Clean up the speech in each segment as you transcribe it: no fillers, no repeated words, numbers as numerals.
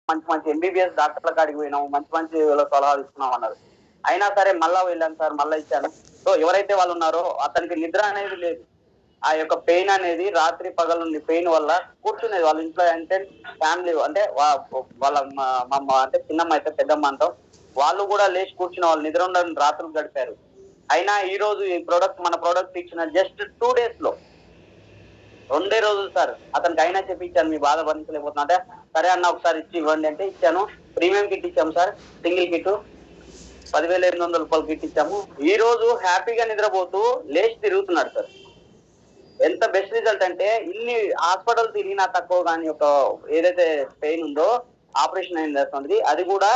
మంచి మంచి ఎంబీబీఎస్ డాక్టర్ల కాడికి పోయినాం, మంచి మంచి సలహాలు ఇస్తున్నాం అన్నారు. అయినా సరే మళ్ళా వెళ్ళాను సార్, మళ్ళా ఇచ్చాను. సో ఎవరైతే వాళ్ళు ఉన్నారో అతనికి నిద్ర అనేది లేదు. ఆ యొక్క పెయిన్ అనేది రాత్రి పగలు పెయిన్ వల్ల కూర్చునేది వాళ్ళ ఇంట్లో. అంటే ఫ్యామిలీ అంటే వాళ్ళ అంటే చిన్నమ్మ అయితే పెద్దమ్మ అంటాం, వాళ్ళు కూడా లేచి కూర్చున్న వాళ్ళు నిద్ర ఉండని రాత్రులు గడిపారు. అయినా ఈ రోజు ఈ ప్రోడక్ట్ మన ప్రోడక్ట్ ఇచ్చిన జస్ట్ 2 days లో, 2 రోజులు సార్ అతనికి అయినా చెప్పించాను మీ బాధ భరించలేకపోతున్నా అంటే, సరే అన్న ఒకసారి ఇచ్చి ఇవ్వండి అంటే ఇచ్చాను. ప్రీమియం కిట్ ఇచ్చాము సార్, సింగిల్ కిట్ 10,800 కిట్ ఇచ్చాము. ఈ రోజు హ్యాపీగా నిద్రపోతూ లేచి తిరుగుతున్నాడు సార్. ఎంత బెస్ట్ రిజల్ట్ అంటే, ఇన్ని హాస్పిటల్ తిరిగినా తక్కువ కానీ ఒక ఏదైతే పెయిన్ ఉందో ఆపరేషన్ అయింది అది కూడా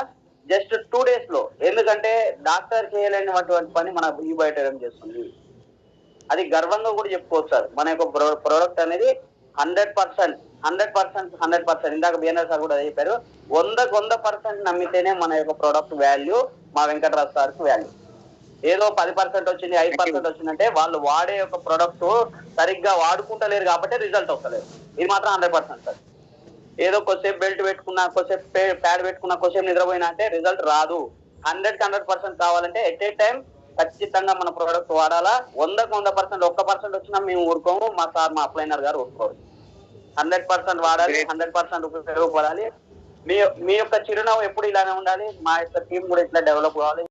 జస్ట్ 2 days లో. ఎందుకంటే డాక్టర్ చేయలేనటువంటి పని మన ఈ బయోటెరం చేస్తుంది. అది గర్వంగా కూడా చెప్పుకోవచ్చు సార్. మన యొక్క ప్రోడక్ట్ అనేది 100% ఇందాక బిఎన్ఆర్ సార్ కూడా చెప్పారు, 100% నమ్మితేనే మన యొక్క ప్రోడక్ట్ వాల్యూ, మా వెంకటరాజు సార్కి వాల్యూ. ఏదో 10% వచ్చింది, 5% వచ్చిందంటే వాళ్ళు వాడే యొక్క ప్రొడక్ట్ సరిగ్గా వాడుకుంటలేరు కాబట్టి రిజల్ట్ వస్తలేదు. ఇది మాత్రం 100% సార్. ఏదో కొద్దిసేపు బెల్ట్ పెట్టుకున్నా, కొద్దిసేపు ప్యాడ్ పెట్టుకున్నా, కొద్దిసేపు నిద్రపోయినా అంటే రిజల్ట్ రాదు. 100% కావాలంటే ఎట్ ఏ టైం ఖచ్చితంగా మన ప్రోడక్ట్ వాడాలా. 100% 1% వచ్చినా మేము ఊరుకోము, మా సార్ మా అప్లైనర్ గారు ఊరుకోరు. 100% వాడాలి, 100% ఉపయోగపడాలి. మీ యొక్క చిరునవ్వు ఎప్పుడు ఇలానే ఉండాలి. మా యొక్క టీం కూడా ఇట్లా డెవలప్ కావాలి.